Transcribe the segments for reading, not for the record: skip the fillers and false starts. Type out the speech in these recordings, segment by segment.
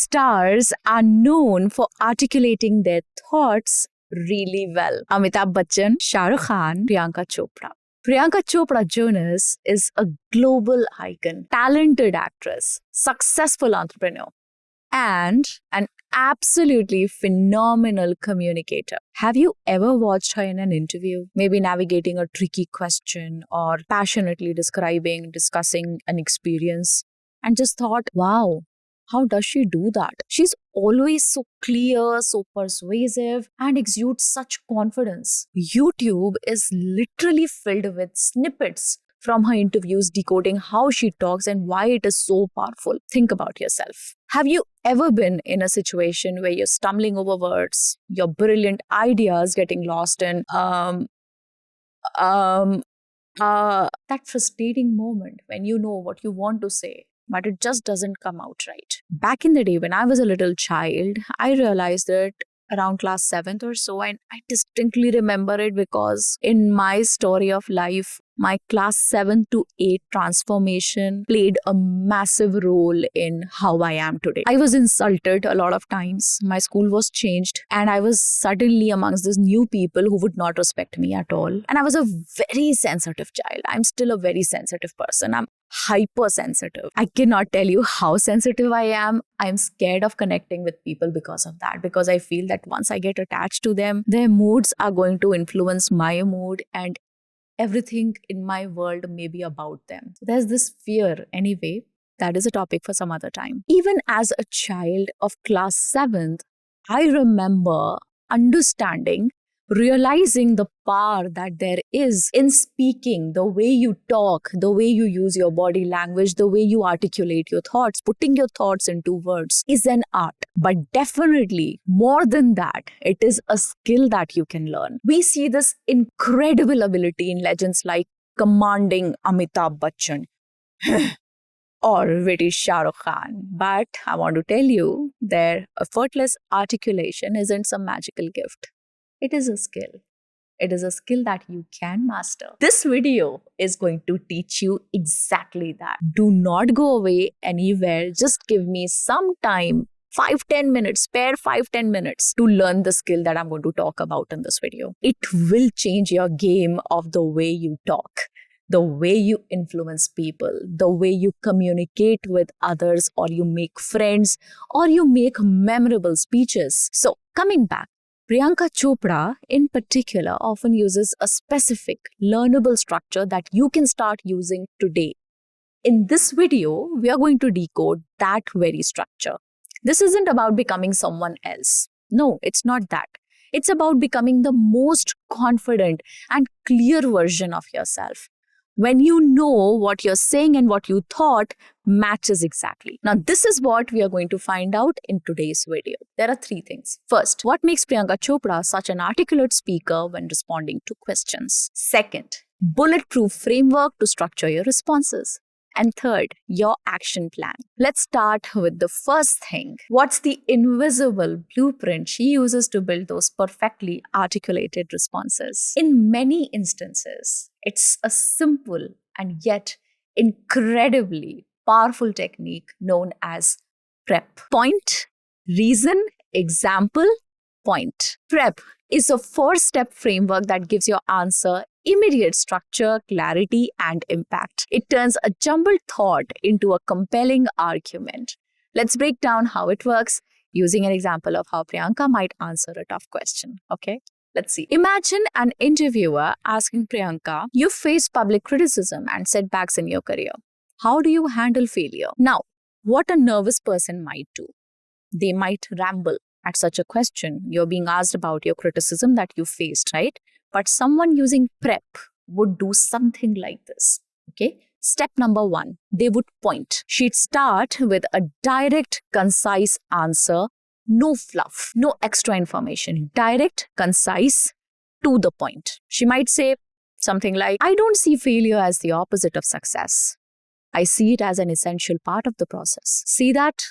stars are known for articulating their thoughts really well. Amitabh Bachchan, Shah Rukh Khan, Priyanka Chopra. Priyanka Chopra Jonas is a global icon, talented actress, successful entrepreneur, and an absolutely phenomenal communicator. Have you ever watched her in an interview? Maybe navigating a tricky question or passionately discussing an experience, and just thought, wow, how does she do that? She's always so clear, so persuasive, and exudes such confidence. YouTube is literally filled with snippets from her interviews decoding how she talks and why it is so powerful. Think about yourself. Have you ever been in a situation where you're stumbling over words, your brilliant ideas getting lost in that frustrating moment when you know what you want to say, but it just doesn't come out right? Back in the day when I was a little child, I realized that around class 7th or so, and I distinctly remember it because in my story of life, my class 7 to 8 transformation played a massive role in how I am today. I was insulted a lot of times. My school was changed and I was suddenly amongst these new people who would not respect me at all. And I was a very sensitive child. I'm still a very sensitive person. I'm hypersensitive. I cannot tell you how sensitive I am. I'm scared of connecting with people because of that, because I feel that once I get attached to them, their moods are going to influence my mood and everything in my world may be about them. So there's this fear. Anyway, that is a topic for some other time. Even as a child of class 7th, I remember realizing the power that there is in speaking, the way you talk, the way you use your body language, the way you articulate your thoughts, putting your thoughts into words is an art. But definitely more than that, it is a skill that you can learn. We see this incredible ability in legends like commanding Amitabh Bachchan or witty Shah Rukh Khan. But I want to tell you, their effortless articulation isn't some magical gift. It is a skill. It is a skill that you can master. This video is going to teach you exactly that. Do not go away anywhere. Just give me some time, 5-10 minutes, spare 5-10 minutes to learn the skill that I'm going to talk about in this video. It will change your game of the way you talk, the way you influence people, the way you communicate with others, or you make friends, or you make memorable speeches. So coming back, Priyanka Chopra, in particular, often uses a specific, learnable structure that you can start using today. In this video, we are going to decode that very structure. This isn't about becoming someone else. No, it's not that. It's about becoming the most confident and clear version of yourself. When you know what you're saying and what you thought matches exactly. Now, this is what we are going to find out in today's video. There are 3 things. First, what makes Priyanka Chopra such an articulate speaker when responding to questions? Second, bulletproof framework to structure your responses. And third, your action plan. Let's start with the first thing. What's the invisible blueprint she uses to build those perfectly articulated responses? In many instances, it's a simple and yet incredibly powerful technique known as PREP. Point, reason, example, point. PREP is a 4-step framework that gives your answer immediate structure, clarity, and impact. It turns a jumbled thought into a compelling argument. Let's break down how it works using an example of how Priyanka might answer a tough question. Okay, let's see. Imagine an interviewer asking Priyanka, you face public criticism and setbacks in your career. How do you handle failure? Now, what a nervous person might do. They might ramble at such a question. You're being asked about your criticism that you faced, right? But someone using PREP would do something like this. Okay. Step number 1, they would point. She'd start with a direct, concise answer. No fluff, no extra information. Direct, concise, to the point. She might say something like, I don't see failure as the opposite of success. I see it as an essential part of the process. See that?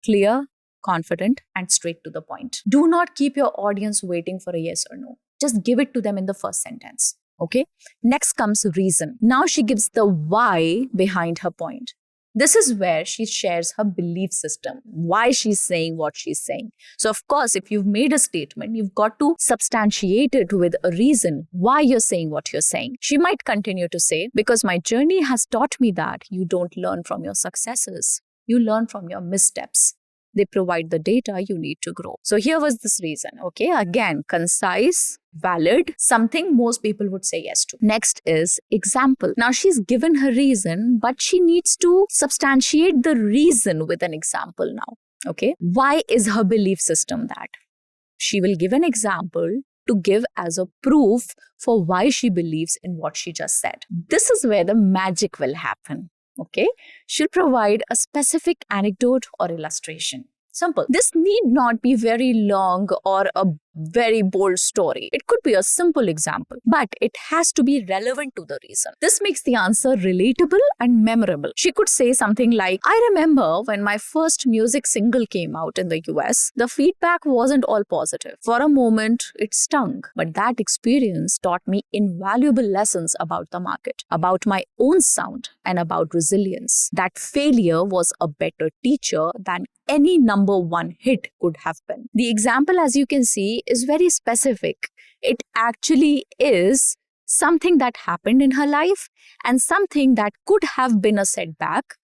Clear, confident, and straight to the point. Do not keep your audience waiting for a yes or no. Just give it to them in the first sentence. Okay. Next comes reason. Now she gives the why behind her point. This is where she shares her belief system, why she's saying what she's saying. So, of course, if you've made a statement, you've got to substantiate it with a reason why you're saying what you're saying. She might continue to say, because my journey has taught me that you don't learn from your successes, you learn from your missteps. They provide the data you need to grow. So here was this reason. Okay, again, concise, valid, something most people would say yes to. Next is example. Now she's given her reason, but she needs to substantiate the reason with an example now. Okay, why is her belief system that? She will give an example to give as a proof for why she believes in what she just said. This is where the magic will happen. Okay, she'll provide a specific anecdote or illustration. Simple. This need not be very long or a very bold story. It could be a simple example, but it has to be relevant to the reason. This makes the answer relatable and memorable. She could say something like, I remember when my first music single came out in the US, the feedback wasn't all positive. For a moment, it stung, but that experience taught me invaluable lessons about the market, about my own sound, and about resilience. That failure was a better teacher than any number one hit could have been. The example, as you can see, is very specific. It actually is something that happened in her life and something that could have been a setback.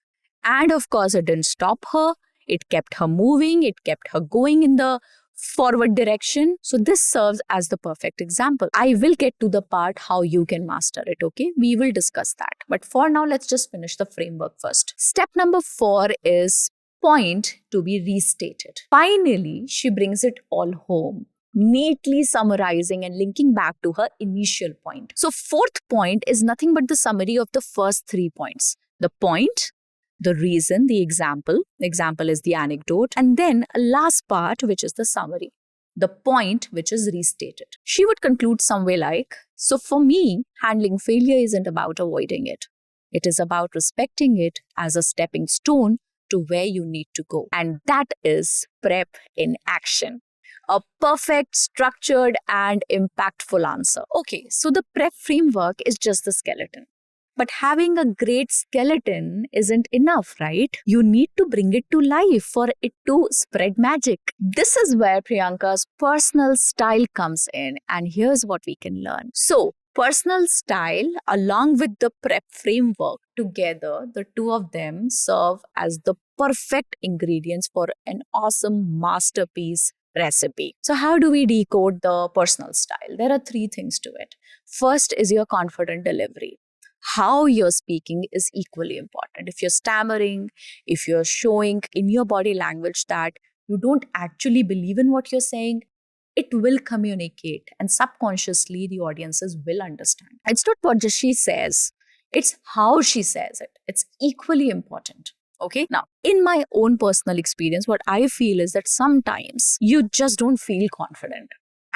And of course, it didn't stop her. It kept her moving. It kept her going in the forward direction. So this serves as the perfect example. I will get to the part how you can master it, okay? We will discuss that. But for now, let's just finish the framework first. Step number 4 is point to be restated. Finally, she brings it all home, neatly summarizing and linking back to her initial point. So fourth point is nothing but the summary of the first 3 points. The point, the reason, the example. The example is the anecdote. And then a last part, which is the summary. The point, which is restated. She would conclude some way like, so for me, handling failure isn't about avoiding it. It is about respecting it as a stepping stone to where you need to go. And that is prep in action. A perfect, structured, and impactful answer. Okay, so the prep framework is just the skeleton. But having a great skeleton isn't enough, right? You need to bring it to life for it to spread magic. This is where Priyanka's personal style comes in, and here's what we can learn. So, personal style along with the prep framework together, the two of them serve as the perfect ingredients for an awesome masterpiece recipe. So how do we decode the personal style? There are 3 things to it. First is your confident delivery. How you're speaking is equally important. If you're stammering, if you're showing in your body language that you don't actually believe in what you're saying, it will communicate and subconsciously the audiences will understand. It's not what just she says, it's how she says it. It's equally important. Okay. Now, in my own personal experience, what I feel is that sometimes you just don't feel confident.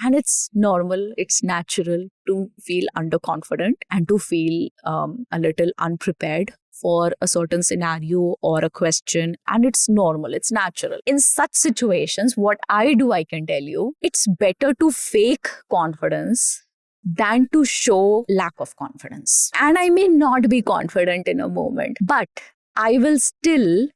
And it's normal, it's natural to feel underconfident and to feel a little unprepared for a certain scenario or a question. And it's normal, it's natural. In such situations, what I do, I can tell you, it's better to fake confidence than to show lack of confidence. And I may not be confident in a moment, but I will still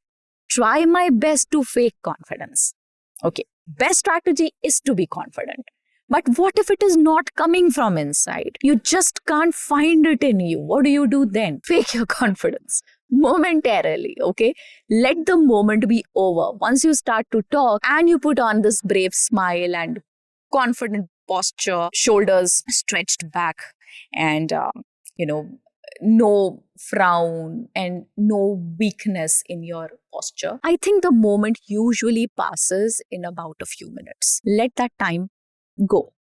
try my best to fake confidence. Okay, best strategy is to be confident. But what if it is not coming from inside? You just can't find it in you. What do you do then? Fake your confidence momentarily, okay? Let the moment be over. Once you start to talk and you put on this brave smile and confident posture, shoulders stretched back and, no frown and no weakness in your posture. I think the moment usually passes in about a few minutes. Let that time go.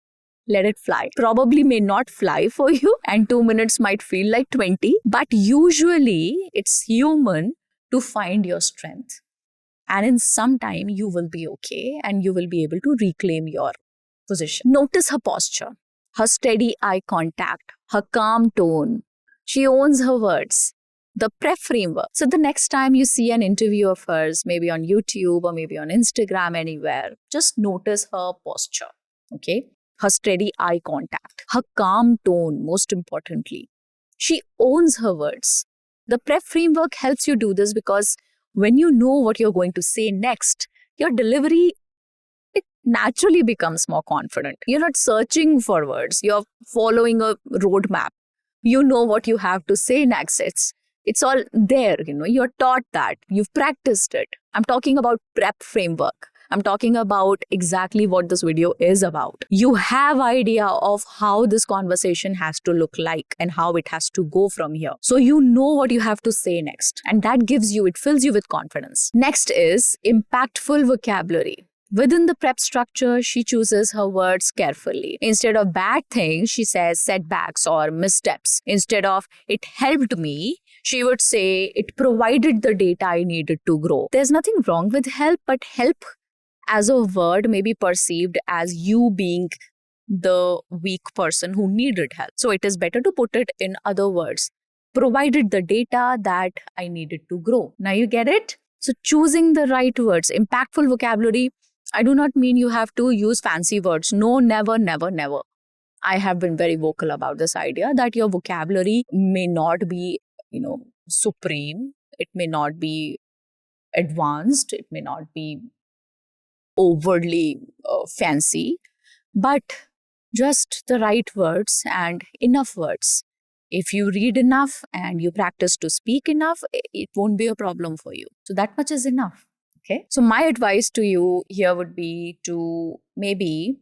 Let it fly. Probably may not fly for you and 2 minutes might feel like 20, but usually it's human to find your strength. And in some time you will be okay and you will be able to reclaim your position. Notice her posture, her steady eye contact, her calm tone. She owns her words. The prep framework. So the next time you see an interview of hers, maybe on YouTube or maybe on Instagram, anywhere, just notice her posture. Okay, her steady eye contact, her calm tone, most importantly. She owns her words. The prep framework helps you do this because when you know what you're going to say next, your delivery, it naturally becomes more confident. You're not searching for words, you're following a roadmap. You know what you have to say next. It's all there, you're taught that. You've practiced it. I'm talking about prep framework. I'm talking about exactly what this video is about. You have idea of how this conversation has to look like and how it has to go from here. So you know what you have to say next. And that it fills you with confidence. Next is impactful vocabulary. Within the prep structure, she chooses her words carefully. Instead of bad things, she says setbacks or missteps. Instead of it helped me, she would say it provided the data I needed to grow. There's nothing wrong with help, but help as a word may be perceived as you being the weak person who needed help. So it is better to put it in other words. Provided the data that I needed to grow. Now you get it? So choosing the right words, impactful vocabulary. I do not mean you have to use fancy words. No, never, never, never. I have been very vocal about this idea that your vocabulary may not be, supreme. It may not be advanced. It may not be overly fancy, but just the right words and enough words. If you read enough and you practice to speak enough, it won't be a problem for you. So that much is enough. Okay. So my advice to you here would be to maybe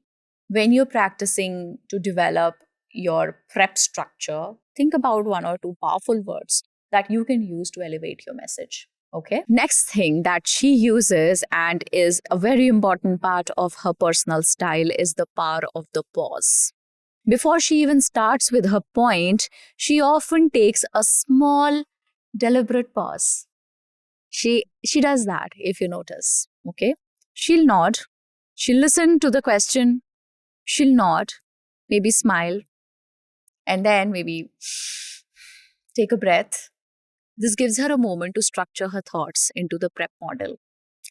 when you're practicing to develop your prep structure, think about one or two powerful words that you can use to elevate your message. Okay. Next thing that she uses and is a very important part of her personal style is the power of the pause. Before she even starts with her point, she often takes a small, deliberate pause. She does that, if you notice. Okay. She'll nod. She'll listen to the question. She'll nod, maybe smile, and then maybe take a breath. This gives her a moment to structure her thoughts into the prep model.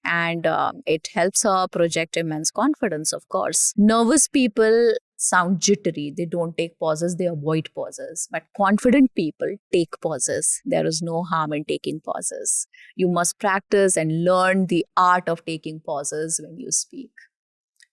And it helps her project immense confidence, of course. Nervous people sound jittery. They don't take pauses, they avoid pauses. But confident people take pauses. There is no harm in taking pauses. You must practice and learn the art of taking pauses when you speak.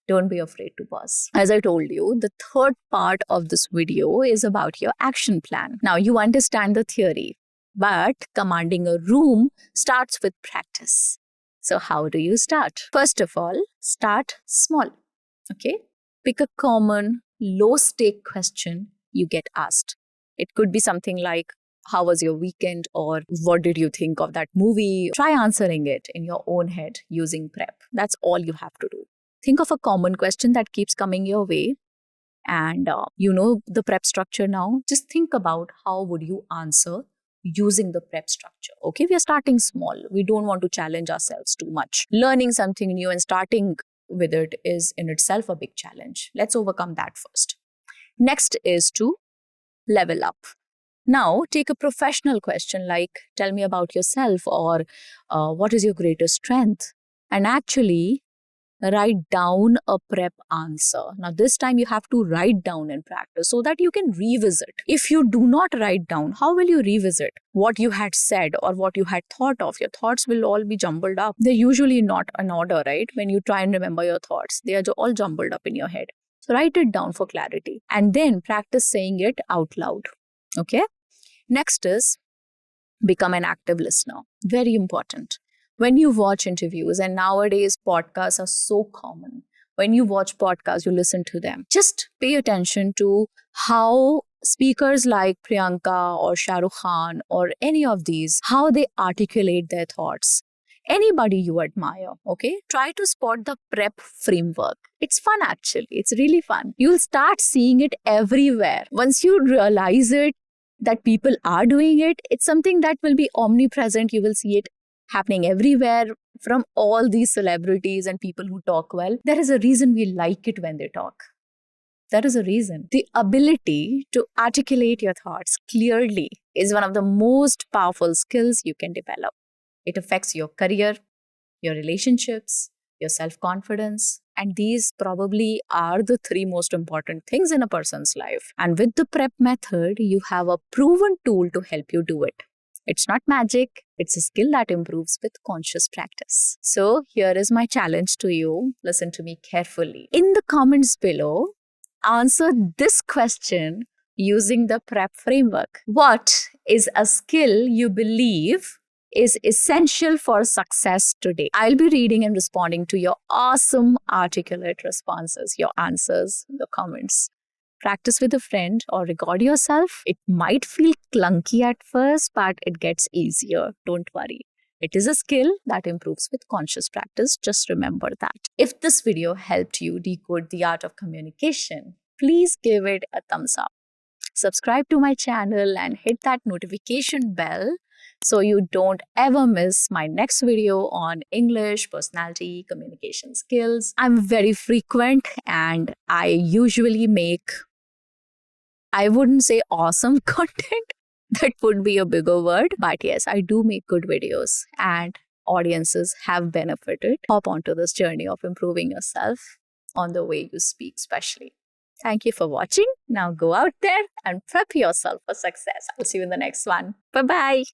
Don't be afraid to pause. As I told you, the third part of this video is about your action plan. Now, you understand the theory, but commanding a room starts with practice. So how do you start? First of all, start small. Okay? Pick a common, low-stake question you get asked. It could be something like, how was your weekend? Or what did you think of that movie? Try answering it in your own head using prep. That's all you have to do. Think of a common question that keeps coming your way. And you know the prep structure now. Just think about how would you answer using the prep structure. Okay, we are starting small. We don't want to challenge ourselves too much. Learning something new and starting with it is in itself a big challenge. Let's overcome that first. Next is to level up. Now, take a professional question like, tell me about yourself, or what is your greatest strength? And actually write down a prep answer. Now, this time you have to write down in practice so that you can revisit. If you do not write down, how will you revisit what you had said or what you had thought of? Your thoughts will all be jumbled up. They're usually not in order, right? When you try and remember your thoughts, they are all jumbled up in your head. So write it down for clarity and then practice saying it out loud. Okay? Next is become an active listener. Very important. When you watch interviews, and nowadays podcasts are so common. When you watch podcasts, you listen to them. Just pay attention to how speakers like Priyanka or Shah Rukh Khan or any of these, how they articulate their thoughts. Anybody you admire, okay? Try to spot the prep framework. It's fun actually. It's really fun. You'll start seeing it everywhere. Once you realize it, that people are doing it, it's something that will be omnipresent. You will see it happening everywhere from all these celebrities and people who talk well. There is a reason we like it when they talk. There is a reason. The ability to articulate your thoughts clearly is one of the most powerful skills you can develop. It affects your career, your relationships, your self-confidence, and these probably are the three most important things in a person's life. And with the prep method, you have a proven tool to help you do it. It's not magic, it's a skill that improves with conscious practice. So, here is my challenge to you. Listen to me carefully. In the comments below, answer this question using the PrEP framework. What is a skill you believe is essential for success today? I'll be reading and responding to your awesome articulate responses, your answers, your comments. Practice with a friend or record yourself. It might feel clunky at first, but it gets easier. Don't worry. It is a skill that improves with conscious practice. Just remember that. If this video helped you decode the art of communication, please give it a thumbs up. Subscribe to my channel and hit that notification bell so you don't ever miss my next video on English, personality, communication skills. I'm very frequent and I usually make, I wouldn't say awesome content, that would be a bigger word, but yes, I do make good videos and audiences have benefited. Hop onto this journey of improving yourself on the way you speak, especially. Thank you for watching. Now go out there and prep yourself for success. I'll see you in the next one. Bye-bye.